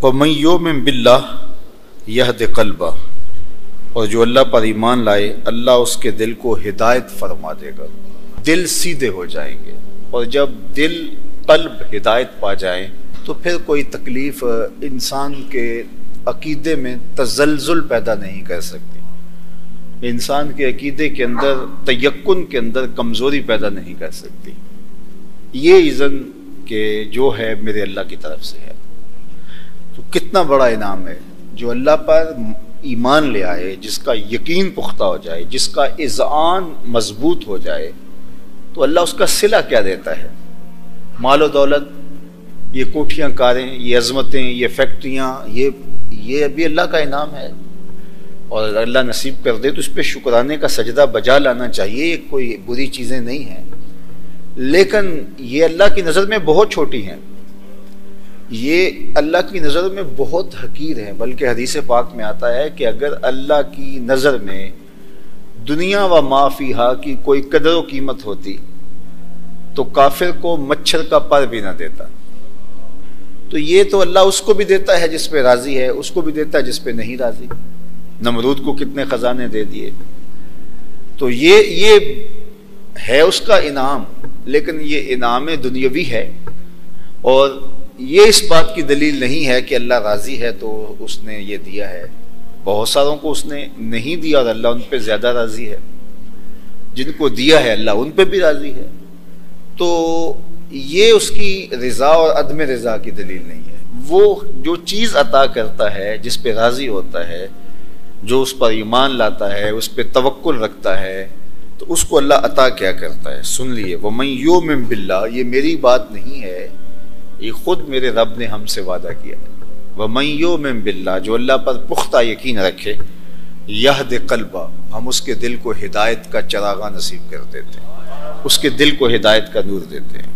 وَمَن يُؤْمِن بِاللَّهِ يَهْدِ قَلْبَهُ، اور جو اللہ پر ایمان لائے اللہ اس کے دل کو ہدایت فرما دے گا، دل سیدھے ہو جائیں گے، اور جب دل قلب ہدایت پا جائیں تو پھر کوئی تکلیف انسان کے عقیدے میں تزلزل پیدا نہیں کر سکتی، انسان کے عقیدے کے اندر تیقن کے اندر کمزوری پیدا نہیں کر سکتی۔ یہ اذن کہ جو ہے میرے اللہ کی طرف سے ہے، تو کتنا بڑا انعام ہے جو اللہ پر ایمان لے آئے، جس کا یقین پختہ ہو جائے، جس کا اذعان مضبوط ہو جائے، تو اللہ اس کا صلہ کیا دیتا ہے؟ مال و دولت، یہ کوٹھیاں کاریں، یہ عظمتیں، یہ فیکٹریاں، یہ ابھی اللہ کا انعام ہے، اور اگر اللہ نصیب کر دے تو اس پہ شکرانے کا سجدہ بجا لانا چاہیے، یہ کوئی بری چیزیں نہیں ہیں، لیکن یہ اللہ کی نظر میں بہت چھوٹی ہیں، یہ اللہ کی نظر میں بہت حقیر ہیں، بلکہ حدیث پاک میں آتا ہے کہ اگر اللہ کی نظر میں دنیا و ما فیہا کی کوئی قدر و قیمت ہوتی تو کافر کو مچھر کا پر بھی نہ دیتا۔ تو یہ تو اللہ اس کو بھی دیتا ہے جس پہ راضی ہے، اس کو بھی دیتا ہے جس پہ نہیں راضی۔ نمرود کو کتنے خزانے دے دیے، تو یہ ہے اس کا انعام، لیکن یہ انعام دنیاوی ہے، اور یہ اس بات کی دلیل نہیں ہے کہ اللہ راضی ہے تو اس نے یہ دیا ہے۔ بہت ساروں کو اس نے نہیں دیا اور اللہ ان پہ زیادہ راضی ہے، جن کو دیا ہے اللہ ان پہ بھی راضی ہے، تو یہ اس کی رضا اور عدم رضا کی دلیل نہیں ہے۔ وہ جو چیز عطا کرتا ہے، جس پہ راضی ہوتا ہے، جو اس پر ایمان لاتا ہے، اس پہ توکل رکھتا ہے، تو اس کو اللہ عطا کیا کرتا ہے۔ سن لیے وَمَن يُؤْمِن بِاللَّهِ، یہ میری بات نہیں ہے، یہ خود میرے رب نے ہم سے وعدہ کیا ہے۔ وَمَن يُؤْمِن بِاللَّهِ، جو اللہ پر پختہ یقین رکھے، يَهْدِ قَلْبَهُ، ہم اس کے دل کو ہدایت کا چراغاں نصیب کر دیتے ہیں، اس کے دل کو ہدایت کا نور دیتے ہیں۔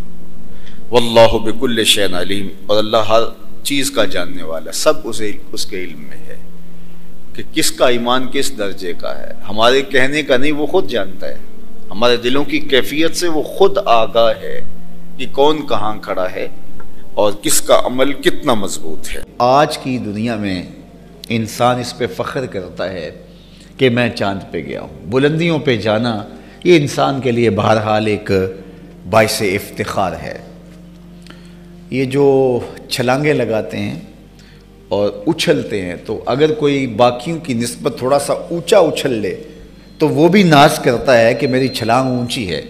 واللہ بکل شیء علیم، اور اللہ ہر چیز کا جاننے والا، سب اس کے علم میں ہے کہ کس کا ایمان کس درجے کا ہے، ہمارے کہنے کا نہیں، وہ خود جانتا ہے، ہمارے دلوں کی کیفیت سے وہ خود آگاہ ہے کہ کون کہاں کھڑا ہے اور کس کا عمل کتنا مضبوط ہے۔ آج کی دنیا میں انسان اس پہ فخر کرتا ہے کہ میں چاند پہ گیا ہوں، بلندیوں پہ جانا یہ انسان کے لیے بہرحال ایک باعث افتخار ہے۔ یہ جو چھلانگیں لگاتے ہیں اور اچھلتے ہیں، تو اگر کوئی باقیوں کی نسبت تھوڑا سا اونچا اچھل لے تو وہ بھی ناز کرتا ہے کہ میری چھلانگ اونچی ہے،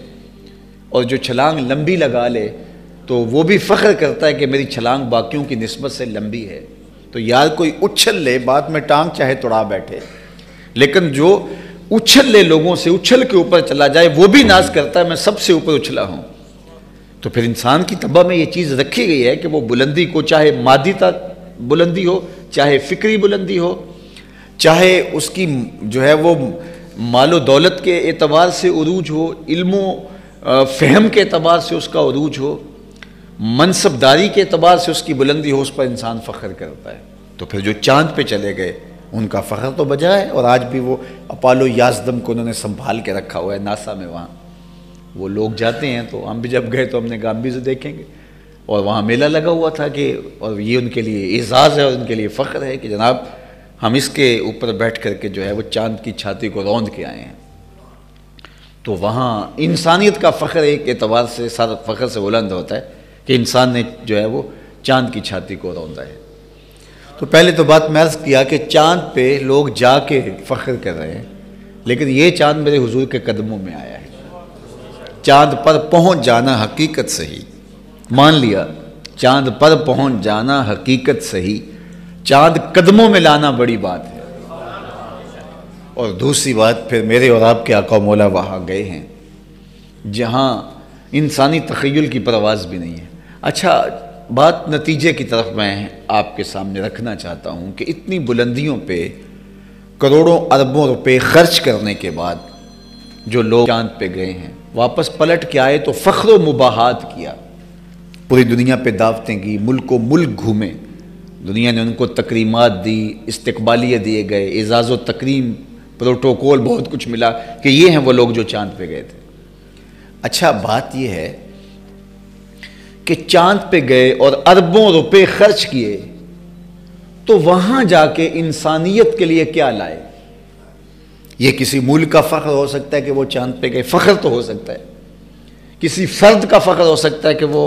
اور جو چھلانگ لمبی لگا لے تو وہ بھی فخر کرتا ہے کہ میری چھلانگ باقیوں کی نسبت سے لمبی ہے۔ تو یار کوئی اچھل لے، بعد میں ٹانگ چاہے توڑا بیٹھے، لیکن جو اچھل لے لوگوں سے، اچھل کے اوپر چلا جائے، وہ بھی ناز کرتا ہے میں سب سے اوپر اچھلا ہوں۔ تو پھر انسان کی طبع میں یہ چیز رکھی گئی ہے کہ وہ بلندی کو، چاہے مادی تک بلندی ہو، چاہے فکری بلندی ہو، چاہے اس کی جو ہے وہ مال و دولت کے اعتبار سے عروج ہو، علم و فہم کے اعتبار سے اس کا عروج ہو، منصب داری کے اعتبار سے اس کی بلندی ہو، اس پر انسان فخر کرتا ہے۔ تو پھر جو چاند پہ چلے گئے ان کا فخر تو بجا ہے، اور آج بھی وہ اپالو 11 کو انہوں نے سنبھال کے رکھا ہوا ہے ناسا میں، وہاں وہ لوگ جاتے ہیں، تو ہم بھی جب گئے تو ہم نے کہا ہم بھی سے دیکھیں گے، اور وہاں میلہ لگا ہوا تھا کہ، اور یہ ان کے لیے اعزاز ہے اور ان کے لیے فخر ہے کہ جناب ہم اس کے اوپر بیٹھ کر کے جو ہے وہ چاند کی چھاتی کو روند کے آئے ہیں۔ تو وہاں انسانیت کا فخر ایک اعتبار سے سارا فخر سے بلند ہوتا ہے کہ انسان نے جو ہے وہ چاند کی چھاتی کو روندا ہے۔ تو پہلے تو بات میں عرض کیا کہ چاند پہ لوگ جا کے فخر کر رہے ہیں، لیکن یہ چاند میرے حضور کے قدموں میں آیا ہے۔ چاند پر پہنچ جانا حقیقت صحیح، مان لیا، چاند پر پہنچ جانا حقیقت صحیح، چاند قدموں میں لانا بڑی بات ہے۔ اور دوسری بات پھر میرے اور آپ کے آقا مولا وہاں گئے ہیں جہاں انسانی تخیل کی پرواز بھی نہیں ہے۔ اچھا، بات نتیجے کی طرف میں آپ کے سامنے رکھنا چاہتا ہوں کہ اتنی بلندیوں پہ کروڑوں اربوں روپے خرچ کرنے کے بعد جو لوگ چاند پہ گئے ہیں، واپس پلٹ کے آئے تو فخر و مباحات کیا، پوری دنیا پہ دعوتیں کی، ملک و ملک گھومے، دنیا نے ان کو تکریمات دی، استقبالیہ دیے گئے، اعزاز و تکریم، پروٹوکول، بہت کچھ ملا کہ یہ ہیں وہ لوگ جو چاند پہ گئے تھے۔ اچھا، بات یہ ہے کہ چاند پہ گئے اور اربوں روپے خرچ کیے، تو وہاں جا کے انسانیت کے لیے کیا لائے؟ یہ کسی ملک کا فخر ہو سکتا ہے کہ وہ چاند پہ گئے، فخر تو ہو سکتا ہے، کسی فرد کا فخر ہو سکتا ہے کہ وہ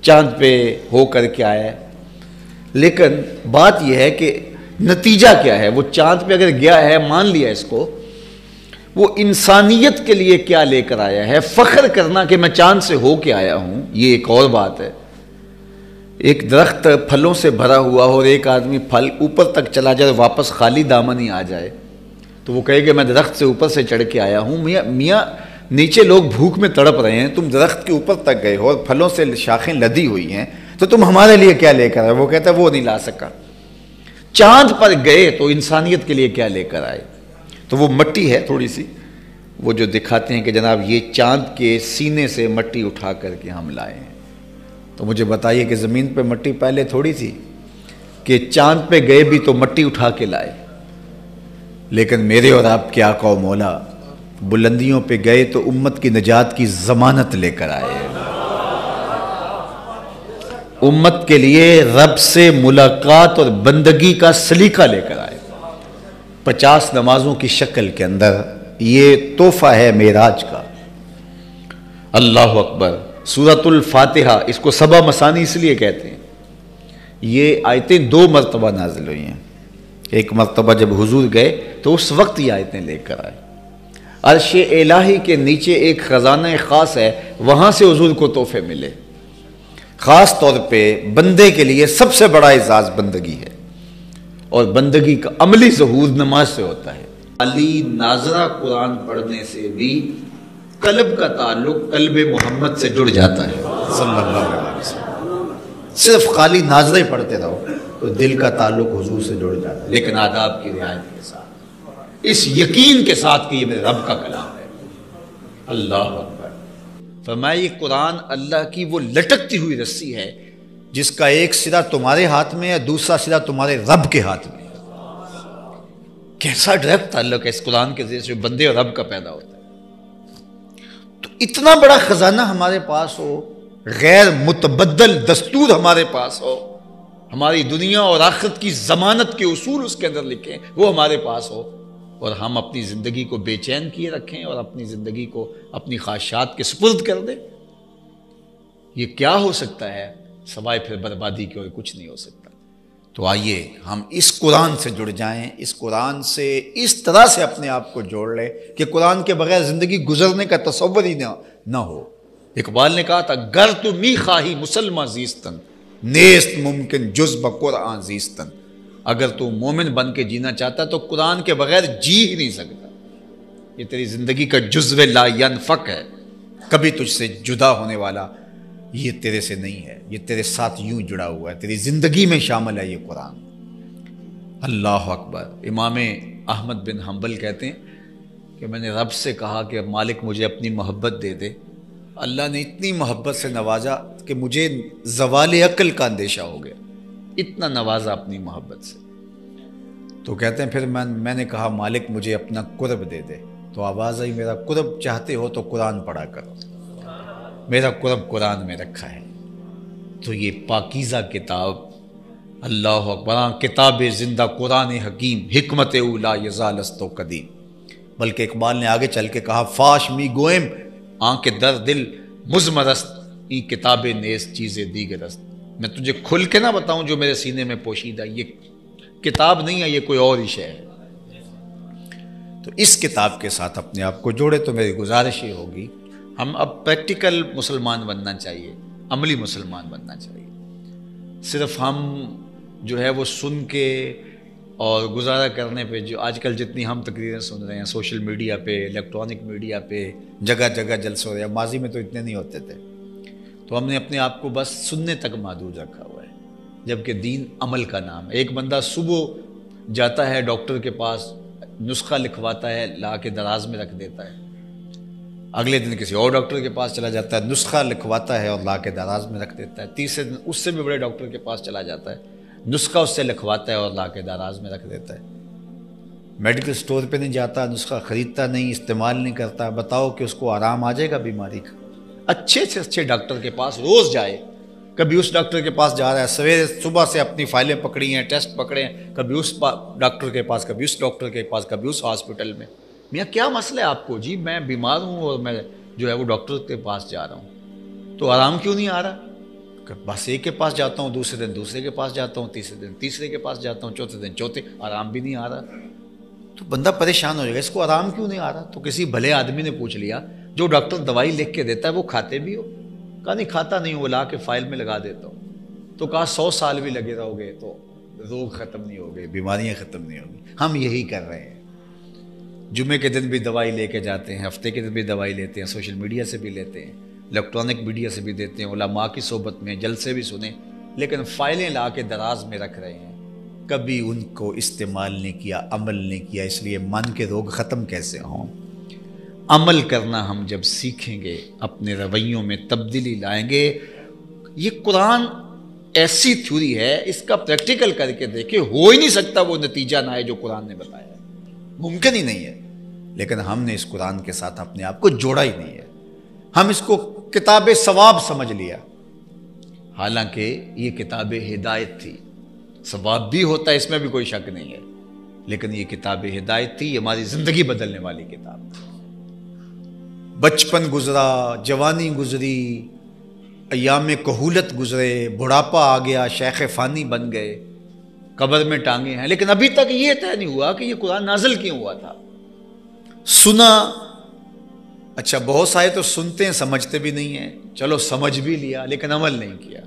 چاند پہ ہو کر کے آیا ہے، لیکن بات یہ ہے کہ نتیجہ کیا ہے؟ وہ چاند پہ اگر گیا ہے، مان لیا اس کو، وہ انسانیت کے لیے کیا لے کر آیا ہے؟ فخر کرنا کہ میں چاند سے ہو کے آیا ہوں، یہ ایک اور بات ہے۔ ایک درخت پھلوں سے بھرا ہوا ہو اور ایک آدمی پھل اوپر تک چلا جائے اور واپس خالی دامن ہی آ جائے تو وہ کہے کہ میں درخت سے اوپر سے چڑھ کے آیا ہوں۔ میاں نیچے لوگ بھوک میں تڑپ رہے ہیں، تم درخت کے اوپر تک گئے ہو اور پھلوں سے شاخیں لدی ہوئی ہیں، تو تم ہمارے لیے کیا لے کر آئے؟ وہ کہتا ہے وہ نہیں لا سکا۔ چاند پر گئے تو انسانیت کے لیے کیا لے کر آئے؟ تو وہ مٹی ہے تھوڑی سی، وہ جو دکھاتے ہیں کہ جناب یہ چاند کے سینے سے مٹی اٹھا کر کے ہم لائے ہیں۔ تو مجھے بتائیے کہ زمین پہ مٹی پہلے تھوڑی تھی کہ چاند پہ گئے بھی تو مٹی اٹھا کے لائے، لیکن میرے اور آپ کے آقا و مولا بلندیوں پہ گئے تو امت کی نجات کی ضمانت لے کر آئے، امت کے لیے رب سے ملاقات اور بندگی کا سلیقہ لے کر آئے، 50 نمازوں کی شکل کے اندر۔ یہ تحفہ ہے معراج کا۔ اللہ اکبر۔ سورۃ الفاتحہ، اس کو سبع مثانی اس لیے کہتے ہیں، یہ آیتیں 2 مرتبہ نازل ہوئی ہیں۔ ایک مرتبہ جب حضور گئے تو اس وقت یہ آیتیں لے کر آئے۔ عرش الہی کے نیچے ایک خزانہ خاص ہے، وہاں سے حضور کو تحفے ملے۔ خاص طور پہ بندے کے لیے سب سے بڑا اعزاز بندگی ہے، اور بندگی کا عملی ظہور نماز سے ہوتا ہے۔ علی ناظرہ قرآن پڑھنے سے بھی قلب کا تعلق قلب محمد سے جڑ جاتا ہے صلی اللہ علیہ وسلم۔ صرف خالی ناظرہ پڑھتے رہو تو دل کا تعلق حضور سے جڑ جاتا ہے، لیکن آداب کی رعایت کے ساتھ، اس یقین کے ساتھ کہ یہ میرے رب کا کلام ہے۔ اللہ اکبر۔ فرمایا یہ قرآن اللہ کی وہ لٹکتی ہوئی رسی ہے جس کا ایک سرا تمہارے ہاتھ میں ہے، دوسرا سرا تمہارے رب کے ہاتھ میں ہے۔ کیسا ڈائریکٹ تعلق ہے اس قرآن کے ذریعے سے بندے اور رب کا پیدا ہوتا ہے۔ تو اتنا بڑا خزانہ ہمارے پاس ہو، غیر متبدل دستور ہمارے پاس ہو، ہماری دنیا اور آخرت کی ضمانت کے اصول اس کے اندر لکھیں، وہ ہمارے پاس ہو، اور ہم اپنی زندگی کو بے چین کیے رکھیں اور اپنی زندگی کو اپنی خواہشات کے سپرد کر دیں، یہ کیا ہو سکتا ہے سوائے پھر بربادی کے؟ اور کچھ نہیں ہو سکتا۔ تو آئیے ہم اس قرآن سے جڑ جائیں، اس قرآن سے اس طرح سے اپنے آپ کو جوڑ لیں کہ قرآن کے بغیر زندگی گزرنے کا تصور ہی نہ ہو۔ اقبال نے کہا تھا گر تو می خواہی مسلمہ زیستن، نیست ممکن جز بقرآن زیستن۔ اگر تو مومن بن کے جینا چاہتا تو قرآن کے بغیر جی ہی نہیں سکتا۔ یہ تیری زندگی کا جزو لا ینفک ہے، کبھی تجھ سے جدا ہونے والا یہ تیرے سے نہیں ہے، یہ تیرے ساتھ یوں جڑا ہوا ہے، تیری زندگی میں شامل ہے یہ قرآن۔ اللہ اکبر۔ امام احمد بن حنبل کہتے ہیں کہ میں نے رب سے کہا کہ مالک مجھے اپنی محبت دے دے، اللہ نے اتنی محبت سے نوازا کہ مجھے زوال عقل کا اندیشہ ہو گیا، اتنا نوازا اپنی محبت سے۔ تو کہتے ہیں پھر میں نے کہا مالک مجھے اپنا قرب دے دے، تو آواز آئی میرا قرب چاہتے ہو تو قرآن پڑھا کرو، میرا قرب قرآن میں رکھا ہے۔ تو یہ پاکیزہ کتاب، اللہ اکبر، کتاب زندہ قرآن حکیم، حکمت اولا یزالست و قدیم۔ بلکہ اقبال نے آگے چل کے کہا فاش می گوئم آنکھ در دل مزمرست، ای کتاب نیز چیز دیگرست۔ میں تجھے کھل کے نہ بتاؤں جو میرے سینے میں پوشیدہ، یہ کتاب نہیں ہے، یہ کوئی اور ہی شے ہے۔ تو اس کتاب کے ساتھ اپنے آپ کو جوڑے تو میری گزارش یہ ہوگی ہم اب پریکٹیکل مسلمان بننا چاہیے، عملی مسلمان بننا چاہیے۔ صرف ہم جو ہے وہ سن کے اور گزارا کرنے پہ، جو آج کل جتنی ہم تقریریں سن رہے ہیں سوشل میڈیا پہ، الیکٹرانک میڈیا پہ، جگہ جگہ جلسے ہو رہے ہیں، ماضی میں تو اتنے نہیں ہوتے تھے، تو ہم نے اپنے آپ کو بس سننے تک محدود رکھا ہوا ہے، جبکہ دین عمل کا نام ہے۔ ایک بندہ صبح جاتا ہے ڈاکٹر کے پاس، نسخہ لکھواتا ہے، لا کے دراز میں رکھ دیتا ہے، اگلے دن کسی اور ڈاکٹر کے پاس چلا جاتا ہے، نسخہ لکھواتا ہے اور لا کے دراز میں رکھ دیتا ہے، تیسرے دن اس سے بھی بڑے ڈاکٹر کے پاس چلا جاتا ہے، نسخہ اس سے لکھواتا ہے اور لا کے دراز میں رکھ دیتا ہے۔ میڈیکل سٹور پہ نہیں جاتا، نسخہ خریدتا نہیں، استعمال نہیں کرتا، بتاؤ کہ اس کو آرام آ جائے گا بیماری کا؟ اچھے سے اچھے ڈاکٹر کے پاس روز جائے، کبھی اس ڈاکٹر کے پاس جا رہا ہے، سویرے صبح سے اپنی فائلیں پکڑی ہیں، ٹیسٹ پکڑے ہیں، کبھی اس ڈاکٹر کے پاس، کبھی اس ڈاکٹر کے پاس، کبھی اس ہاسپٹل میں۔ میاں کیا مسئلہ ہے آپ کو؟ جی میں بیمار ہوں اور میں جو ہے وہ ڈاکٹر کے پاس جا رہا ہوں، تو آرام کیوں نہیں آ رہا؟ بس ایک کے پاس جاتا ہوں، دوسرے دن دوسرے کے پاس جاتا ہوں، تیسرے دن تیسرے کے پاس جاتا ہوں، چوتھے دن چوتھے، آرام بھی نہیں آ رہا۔ تو بندہ پریشان ہو جائے گا، اس کو آرام کیوں نہیں آ رہا؟ تو کسی بھلے آدمی نے پوچھ لیا، جو ڈاکٹر دوائی لکھ کے دیتا ہے وہ کھاتے بھی ہو؟ کہا نہیں کھاتا نہیں ہوں، وہ لا کے فائل میں لگا دیتا ہوں۔ تو کہا 100 سال بھی لگے رہو گے تو روگ ختم نہیں ہوگے، بیماریاں ختم نہیں ہوگی۔ ہم یہی کر رہے ہیں، جمعے کے دن بھی دوائی لے کے جاتے ہیں، ہفتے کے دن بھی دوائی لیتے ہیں، سوشل میڈیا سے بھی لیتے ہیں، الیکٹرانک میڈیا سے بھی دیتے ہیں، علماء کی صحبت میں جلسے بھی سنیں، لیکن فائلیں لا کے دراز میں رکھ رہے ہیں، کبھی ان کو استعمال نہیں کیا، عمل نہیں کیا۔ اس لیے من کے روگ ختم کیسے ہوں؟ عمل کرنا ہم جب سیکھیں گے، اپنے رویوں میں تبدیلی لائیں گے۔ یہ قرآن ایسی تھیوری ہے، اس کا پریکٹیکل کر کے دیکھیں، ہو ہی نہیں سکتا وہ نتیجہ نہ آئے جو قرآن نے بتایا ہے، ممکن ہی نہیں ہے۔ لیکن ہم نے اس قرآن کے ساتھ اپنے آپ کو جوڑا ہی نہیں ہے، ہم اس کو کتاب ثواب سمجھ لیا، حالانکہ یہ کتاب ہدایت تھی۔ ثواب بھی ہوتا ہے، اس میں بھی کوئی شک نہیں ہے، لیکن یہ کتاب ہدایت تھی، یہ ہماری زندگی بدلنے والی کتاب تھی۔ بچپن گزرا، جوانی گزری، ایام کہولت گزرے، بڑھاپا آ گیا، شیخ فانی بن گئے، قبر میں ٹانگے ہیں، لیکن ابھی تک یہ طے نہیں ہوا کہ یہ قرآن نازل کیوں ہوا تھا۔ سنا، اچھا بہت سارے تو سنتے ہیں سمجھتے بھی نہیں ہیں، چلو سمجھ بھی لیا لیکن عمل نہیں کیا۔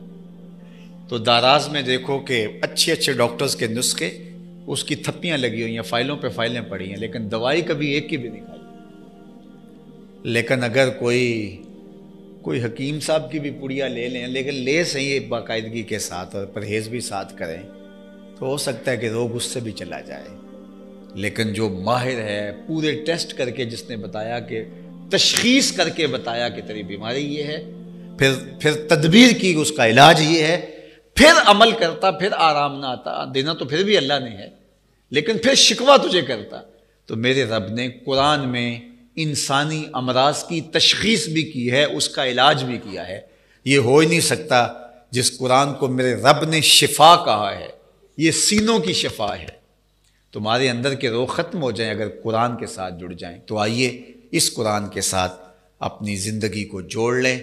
تو داراز میں دیکھو کہ اچھے اچھے ڈاکٹرز کے نسخے، اس کی تھپیاں لگی ہوئی ہیں، فائلوں پہ فائلیں پڑی ہیں، لیکن دوائی کبھی ایک کی بھی نہیں کھائی۔ لیکن اگر کوئی حکیم صاحب کی بھی پڑیا لے لیں، لیکن لے صحیح باقاعدگی کے ساتھ اور پرہیز بھی ساتھ کریں، تو ہو سکتا ہے کہ روگ اس سے بھی چلا جائے۔ لیکن جو ماہر ہے، پورے ٹیسٹ کر کے جس نے بتایا، کہ تشخیص کر کے بتایا کہ تیری بیماری یہ ہے، پھر تدبیر کی اس کا علاج یہ ہے، پھر عمل کرتا، پھر آرام نہ آتا، دینا تو پھر بھی اللہ نے ہے، لیکن پھر شکوہ تجھے کرتا، تو میرے رب نے قرآن میں انسانی امراض کی تشخیص بھی کی ہے، اس کا علاج بھی کیا ہے۔ یہ ہو ہی نہیں سکتا جس قرآن کو میرے رب نے شفا کہا ہے، یہ سینوں کی شفا ہے۔ تمہارے اندر کے روگ ختم ہو جائیں اگر قرآن کے ساتھ جڑ جائیں، تو آئیے اس قرآن کے ساتھ اپنی زندگی کو جوڑ لیں۔